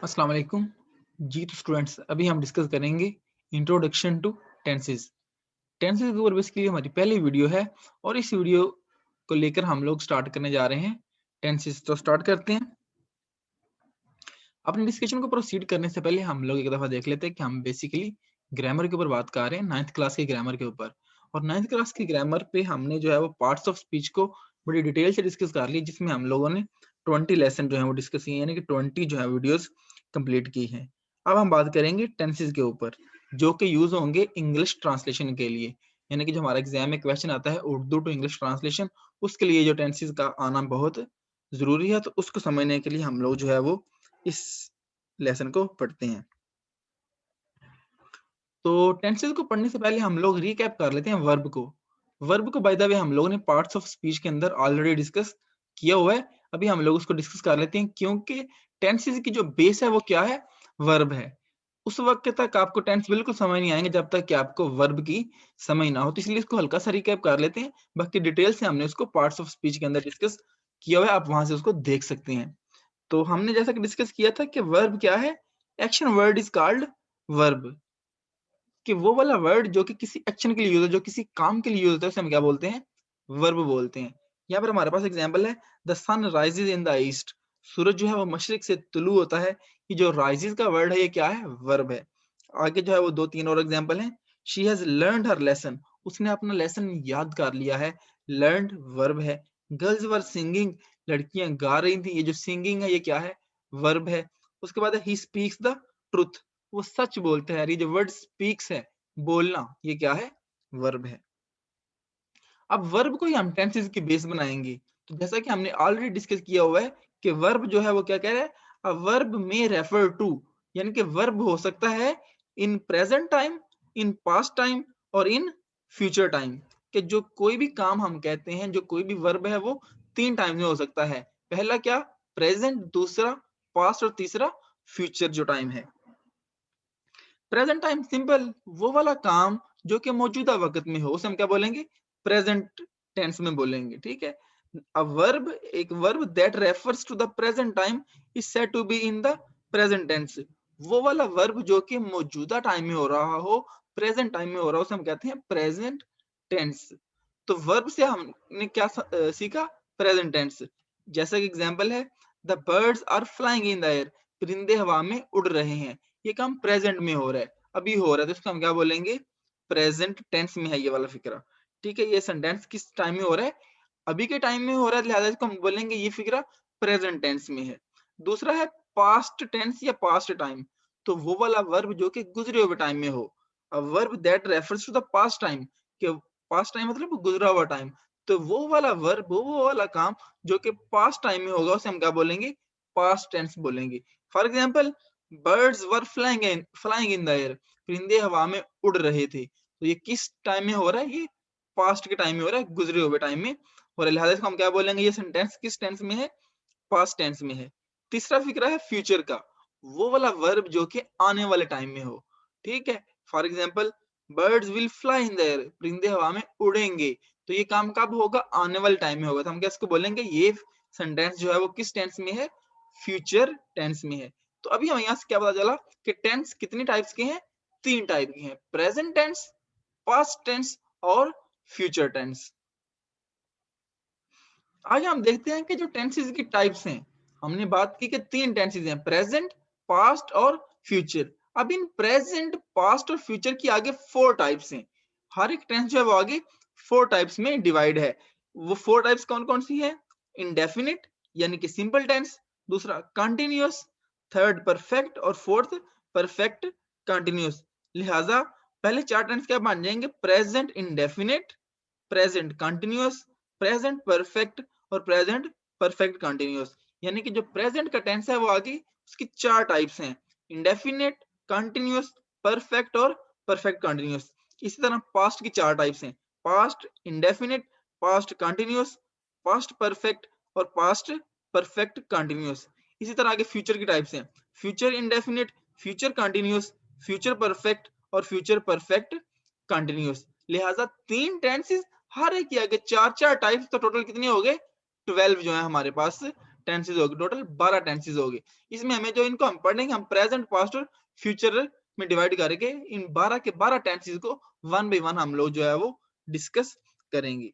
अस्सलाम वालेकुम। जी तो स्टूडेंट्स अभी हम डिस्कस करेंगे इंट्रोडक्शन टू टेंसेस। टेंसेस के ऊपर बेसिकली हमारी पहली वीडियो है और इस वीडियो को लेकर हम लोग स्टार्ट करने जा रहे हैं टेंसेस। तो स्टार्ट करते हैं। अपने डिस्कशन को प्रोसीड करने से पहले हम लोग एक दफा देख लेते हैं कि हम बेसिकली ग्रामर के ऊपर बात कर रहे हैं, 9th क्लास के ग्रामर के ऊपर। और 9th क्लास की ग्रामर पे हमने जो है वो पार्ट्स ऑफ स्पीच को बड़ी डिटेल से डिस्कस कर ली, जिसमें हम लोगों ने 20 लेसन जो है वो डिस्कस किए, यानी कि 20 जो है वीडियोस कंप्लीट की हैं। अब हम बात करेंगे टेंसेस के ऊपर, जो कि यूज होंगे इंग्लिश ट्रांसलेशन के लिए, यानी कि जो हमारा एग्जाम में क्वेश्चन आता है उर्दू टू इंग्लिश ट्रांसलेशन, उसके लिए जो टेंसेस का आना बहुत जरूरी है। तो उसको समझने के लिए हम लोग जो है वो इस लेसन को पढ़ते हैं। तो टेंसेस को पढ़ने से पहले हम लोग रिकैप कर लेते हैं वर्ब को। वर्ब को बाय द वे हम लोगों ने पार्ट्स ऑफ स्पीच के अंदर ऑलरेडी डिस्कस किया हुआ है। अभी हम लोग उसको डिस्कस कर लेते हैं, क्योंकि टेंसेस की जो बेस है वो क्या है, वर्ब है। उस वक्त तक आपको टेंस बिल्कुल समझ नहीं आएंगे जब तक कि आपको वर्ब की समझ ना हो। तो इसलिए इसको हल्का सा रिकैप कर लेते हैं। बाकी डिटेल से हमने उसको पार्ट्स ऑफ स्पीच के अंदर डिस्कस किया हुआ है, आप वहां से उसको देख सकते हैं। तो हमने जैसा कि डिस्कस किया था कि वर्ब क्या है, action word is called verb. कि वो वाला वर्ड जो कि किसी एक्शन के लिए यूज है, जो किसी काम के लिए यूज होता है, उसे हम क्या बोलते हैं, वर्ब बोलते हैं। यहाँ पर हमारे पास एग्जांपल है, the sun rises in the east. सूरज जो है वो मशरिक से तुलू होता है। ये जो राइजेज का वर्ड है ये क्या है, वर्ब है। आगे जो है वो दो तीन और एग्जांपल हैं। She has learned her lesson. उसने अपना लेसन याद कर लिया है। लर्नड वर्ब है। Girls were singing. लड़कियां गा रही थी। ये जो सिंगिंग है ये क्या है, वर्ब है। उसके बाद ही स्पीक्स द ट्रुथ। वो सच बोलते हैं। ये जो वर्ड स्पीक्स है, बोलना, ये क्या है, वर्ब है। अब वर्ब को ही हम टेंसेस की बेस बनाएंगे। तो जैसा कि हमने ऑलरेडी डिस्कस किया हुआ है कि वर्ब जो है वो क्या कह रहा है, अ वर्ब में रेफर टू, यानी कि वर्ब हो सकता है in present time, in past time और इन फ्यूचर टाइम। कि जो कोई भी काम हम कहते हैं, जो कोई भी वर्ब है वो तीन टाइम में हो सकता है। पहला क्या, प्रेजेंट, दूसरा पास्ट और तीसरा फ्यूचर जो टाइम है। प्रेजेंट टाइम सिंपल, वो वाला काम जो कि मौजूदा वक्त में हो, उसे हम क्या बोलेंगे, प्रेजेंट टेंस में बोलेंगे। ठीक है। अ वर्ब, एक verb that refers to the present time is said to be in the present tense. वो वाला वर्ब जो कि मौजूदा टाइम में हो रहा हो, प्रेजेंट टाइम में हो रहा हो, उसे हम कहते हैं प्रेजेंट टेंस। तो वर्ब से हमने क्या सीखा, प्रेजेंट टेंस। जैसा कि एग्जांपल है, the birds are flying in the air. परिंदे हवा में उड़ रहे हैं। ये काम प्रेजेंट में हो रहा है, अभी हो रहा है, तो इसको हम क्या बोलेंगे, प्रेजेंट टेंस में है ये वाला फिक्रा। ठीक है। ये सेंटेंस किस टाइम में हो रहा है, अभी के टाइम में हो रहा है, लिहाजा इसको हम बोलेंगे ये फिक्रा प्रेजेंट टेंस में है। दूसरा है पास्ट टेंस या पास्ट टाइम। तो वो वाला वर्ब जो कि गुजरे हुए टाइम में हो, a verb that refers to the past time, कि पास्ट टाइम मतलब गुजरा हुआ टाइम। तो वो वाला वर्ब, वो वाला काम जो कि पास्ट टाइम में होगा, उसे हम क्या बोलेंगे, पास्ट टेंस बोलेंगे। For example, birds were flying in the air. परिंदे हवा में उड़ रहे थे। तो ये किस टाइम में हो रहा है, ये पास्ट के टाइम में हो रहा है, गुजरे हुए टाइम में हो रहा है। लिहाजा इसको हम क्या बोलेंगे, ये सेंटेंस किस टेंस में है, पास्ट टेंस में है। तीसरा फिक्रा है फ्यूचर का, वो वाला वर्ब जो कि आने वाले टाइम में हो। ठीक है। For example, birds will fly in the air. परिंदे हवा में उड़ेंगे। तो ये काम कब होगा, आने वाले टाइम में होगा। तो हम क्या इसको बोलेंगे, ये सेंटेंस जो है वो किस टेंस में है, फ्यूचर टेंस में है। तो अभी हमें यहाँ से क्या पता चला कि टेंस कितनी टाइप्स के हैं, तीन टाइप के हैं, प्रेजेंट टेंस, पास्ट टेंस और फ्यूचर टेंस। आगे हम देखते हैं कि जो टेंसेस की टाइप्स हैं, हमने बात की कि तीन टेंसेस हैं, प्रेजेंट, पास्ट और फ्यूचर। अब इन प्रेजेंट, पास्ट और फ्यूचर की आगे फोर टाइप्स हैं। हर एक टेंस जो है वो आगे फोर टाइप्स में डिवाइड है। वो फोर टाइप्स कौन कौन सी है, इंडेफिनिट यानी कि सिंपल टेंस, दूसरा कंटिन्यूअस, थर्ड परफेक्ट और फोर्थ परफेक्ट कंटिन्यूअस। लिहाजा पहले चार टेंस क्या बन जाएंगे, present indefinite, present continuous, present perfect और प्रेजेंट परफेक्ट कंटिन्यूअस। यानी कि जो प्रेजेंट का टेंस है वो आगे उसकी चार टाइप्स हैं, इंडेफिनिट, कंटिन्यूअस, परफेक्ट और परफेक्ट कंटिन्यूअस। इसी तरह पास्ट की चार टाइप्स हैं, past indefinite, past continuous, past perfect और पास्ट परफेक्ट कंटिन्यूअस। इसी तरह आगे फ्यूचर की टाइप्स हैं, future indefinite, future continuous, future perfect और फ्यूचर परफेक्ट कंटिन्यूअस। लिहाजा तीन टेंसेस, हर एक के आगे चार चार टाइप्स, तो टोटल कितने हो गए, 12 जो है हमारे पास टेंसेज हो गए, टोटल 12 टेंसेज हो गए। इसमें हमें जो इनको हम पढ़ेंगे, हम प्रेजेंट, पास्ट और फ्यूचर में डिवाइड करके इन 12 के 12 टेंसेज को वन बाय वन हम लोग जो है वो डिस्कस करेंगे।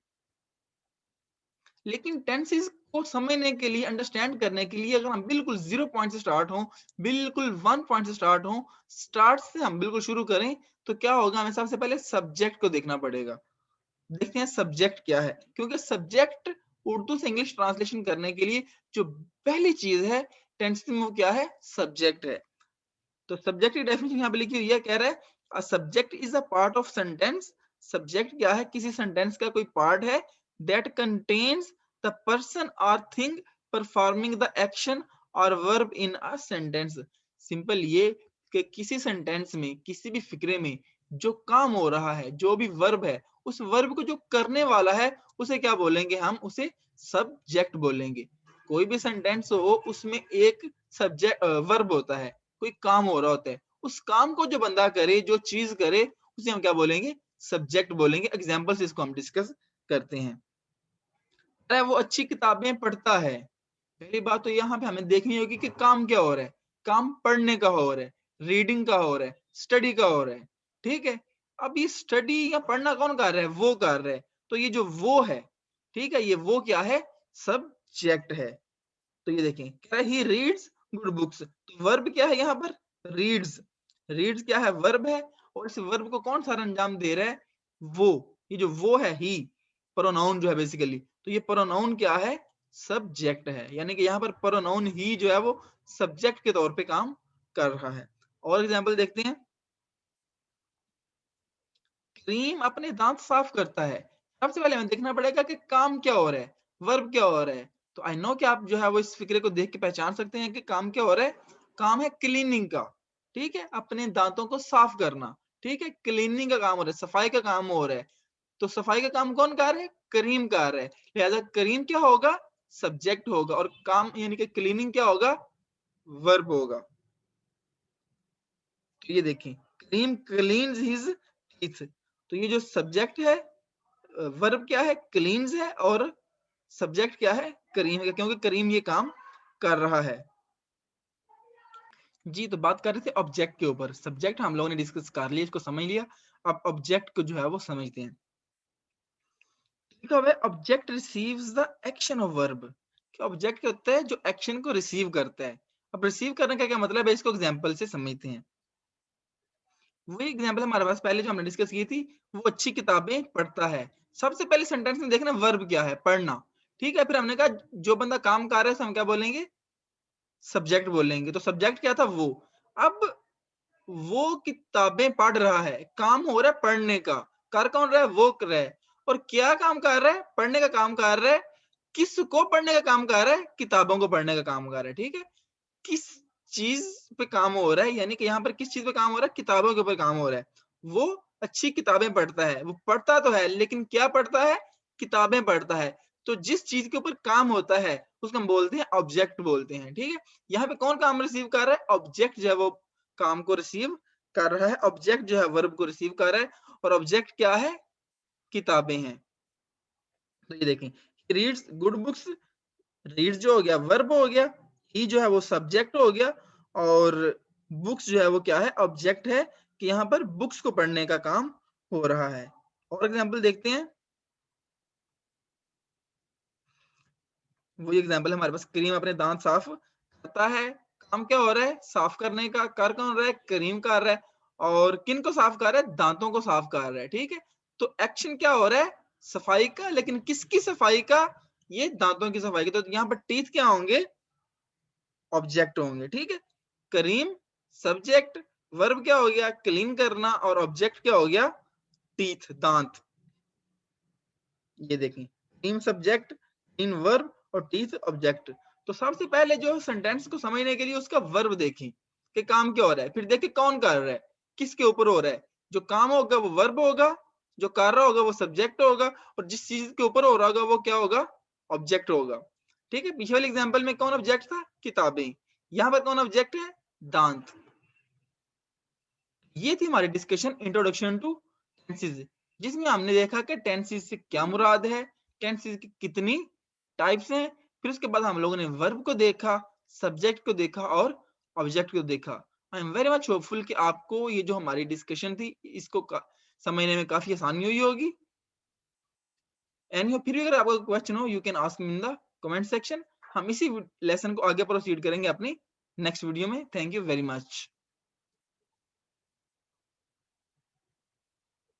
लेकिन टेंसेस को समझने के लिए, अंडरस्टैंड करने के लिए, अगर हम बिल्कुल 0 पॉइंट से स्टार्ट हों, बिल्कुल 1 पॉइंट से स्टार्ट हों, स्टार्ट से हम बिल्कुल शुरू करें, तो क्या होगा, हमें सबसे पहले सब्जेक्ट को देखना पड़ेगा। देखते हैं सब्जेक्ट क्या है, क्योंकि सब्जेक्ट उर्दू से इंग्लिश ट्रांसलेशन करने के लिए जो पहली चीज है टेंसेस में, वो क्या है, सब्जेक्ट है। तो सब्जेक्ट की डेफिनेशन यहाँ पे लिखी हुई है, कह रहा है a subject is a part of sentence. Subject क्या है, किसी सेंटेंस का कोई पार्ट है, दैट कंटेन्स द पर्सन और थिंग परफॉर्मिंग द एक्शन और verb in a sentence. Simple ये कि किसी सेंटेंस में, किसी भी फिक्रे में जो काम हो रहा है, जो भी वर्ब है, उस वर्ब को जो करने वाला है, उसे क्या बोलेंगे, हम उसे सब्जेक्ट बोलेंगे। कोई भी सेंटेंस हो, उसमें एक सब्जेक्ट वर्ब होता है, कोई काम हो रहा होता है, उस काम को जो बंदा करे, जो चीज करे, उसे हम क्या बोलेंगे, सब्जेक्ट बोलेंगे। एग्जाम्पल से इसको हम डिस्कस करते हैं। अरे वो अच्छी किताबें पढ़ता है, पहली बात तो यहाँ पे हमें देखनी होगी कि काम क्या हो रहा है, काम पढ़ने का हो रहा है, रीडिंग का हो रहा है, स्टडी का हो रहा है, ठीक है। अब ये स्टडी या पढ़ना कौन कर रहा है, वो कर रहा है, तो ये जो वो है, ठीक है, ये वो क्या है, सब्जेक्ट है। तो ये देखें, कह रहा है ही रीड्स गुड बुक्स, तो वर्ब क्या है यहाँ पर, रीड्स। रीड्स क्या है, वर्ब है, और इस वर्ब को कौन सा अंजाम दे रहा है, वो। ये जो वो है, ही प्रोनाउन जो है बेसिकली, तो ये प्रोनाउन क्या है, सब्जेक्ट है। यानी कि यहाँ पर प्रोनाउन ही जो है वो सब्जेक्ट के तौर पे काम कर रहा है। और एग्जांपल देखते हैं, करीम अपने दांत साफ करता है। सबसे पहले हमें देखना पड़ेगा कि काम क्या हो रहा है, वर्ब क्या हो रहा है। तो आई नो कि आप जो है वो इस फिक्रे को देख के पहचान सकते हैं कि काम क्या हो रहा है। काम है क्लीनिंग का, ठीक है, अपने दांतों को साफ करना, ठीक है, क्लीनिंग का काम हो रहा है, सफाई का काम हो रहा है। तो सफाई का काम कौन कर रहा है, करीम कर रहा है, लिहाजा करीम क्या होगा, सब्जेक्ट होगा, और काम यानी कि क्लीनिंग क्या होगा, वर्ब होगा। तो ये देखें, करीम क्लीन्स हिज टीथ, तो ये जो सब्जेक्ट है, वर्ब क्या है, क्लीन्स है, और सब्जेक्ट क्या है, करीम है, क्योंकि करीम ये काम कर रहा है। जी, तो बात कर रहे थे ऑब्जेक्ट के ऊपर। सब्जेक्ट हम लोगों ने डिस्कस कर लिया, इसको समझ लिया। अब ऑब्जेक्ट को जो है वो समझते हैं। लिखा हुआ है object receives the action of verb, कि ऑब्जेक्ट क्या होता है, जो एक्शन को रिसीव करता है। अब रिसीव करने का क्या मतलब है, इसको एग्जांपल से समझते हैं। वही एग्जांपल हमारे पास पहले जो हमने डिस्कस की थी, वो अच्छी किताबें पढ़ता है। सबसे पहले सेंटेंस में देखना वर्ब क्या है, पढ़ना, ठीक है। फिर हमने कहा जो बंदा काम कर रहा है, उसे हम क्या बोलेंगे, सब्जेक्ट बोलेंगे। तो सब्जेक्ट क्या था, वो। अब वो किताबें पढ़ रहा है, काम हो रहा है पढ़ने का, कर कौन रहा है, वो कर रहा है, और क्या काम कर रहा है, पढ़ने का काम कर रहा है। किसको पढ़ने का काम कर रहा है, किताबों को पढ़ने का काम कर रहा है, ठीक है। किस चीज पे काम हो रहा है, यानी कि यहाँ पर किस चीज पे काम हो रहा है, किताबों के ऊपर काम हो रहा है। वो अच्छी किताबें पढ़ता है, वो पढ़ता तो है, लेकिन क्या पढ़ता है, किताबें पढ़ता है। तो जिस चीज के ऊपर काम होता है, उसको हम बोलते हैं ऑब्जेक्ट बोलते हैं, ठीक है। यहाँ पे कौन काम रिसीव कर रहा है, ऑब्जेक्ट जो है वो काम को रिसीव कर रहा है, ऑब्जेक्ट जो है वर्ब को रिसीव कर रहा है, और ऑब्जेक्ट क्या है, किताबें हैं। तो ये देखें, रीड्स गुड बुक्स, रीड्स जो हो गया वर्ब हो गया, ही जो है वो सब्जेक्ट हो गया, और बुक्स जो है वो क्या है, ऑब्जेक्ट है, कि यहाँ पर बुक्स को पढ़ने का काम हो रहा है। और एग्जांपल देखते हैं, वही एग्जांपल हमारे पास, करीम अपने दांत साफ करता है। काम क्या हो रहा है, साफ करने का, कर कौन रहा है, करीम कर रहा है, और किन को साफ कर रहा है, दांतों को साफ कर रहा है, ठीक है। तो एक्शन क्या हो रहा है, सफाई का, लेकिन किसकी सफाई का, ये दांतों की सफाई की। तो यहाँ पर टीथ क्या होंगे, ऑब्जेक्ट होंगे, ठीक है। करीम सब्जेक्ट, वर्ब क्या हो गया, क्लीन करना, और ऑब्जेक्ट क्या हो गया, टीथ, दांत। ये देखें, करीम सब्जेक्ट, क्लीन वर्ब, और टीथ ऑब्जेक्ट। तो सबसे पहले जो सेंटेंस को समझने के लिए उसका वर्ब देखें कि काम क्या हो रहा है, फिर देखें कौन कर रहा है, किसके ऊपर हो रहा है। जो काम होगा वो वर्ब होगा, जो कर रहा होगा वो सब्जेक्ट होगा, और जिस चीज के ऊपर हो रहा होगा वो क्या होगा, ऑब्जेक्ट होगा, ठीक है। पिछले वाले एग्जांपल में कौन ऑब्जेक्ट था, किताबें। यहाँ पर कौन ऑब्जेक्ट है, दांत। ये थी हमारी डिस्कशन, इंट्रोडक्शन टू टेंसेस, जिसमें हमने देखा कि टेंसेस से क्या मुराद है, टेंसेस की कितनी टाइप्स हैं, फिर उसके बाद हम लोगों ने वर्ब को देखा, सब्जेक्ट को देखा और ऑब्जेक्ट को देखा। I am very much hopeful कि आपको ये जो हमारी डिस्कशन थी इसको समझने में काफी आसानी हुई होगी। एंड फिर भी अगर आपका क्वेश्चन हो you can ask me in the comment section. हम इसी लेसन को आगे प्रोसीड करेंगे अपनी नेक्स्ट वीडियो में। Thank you very much.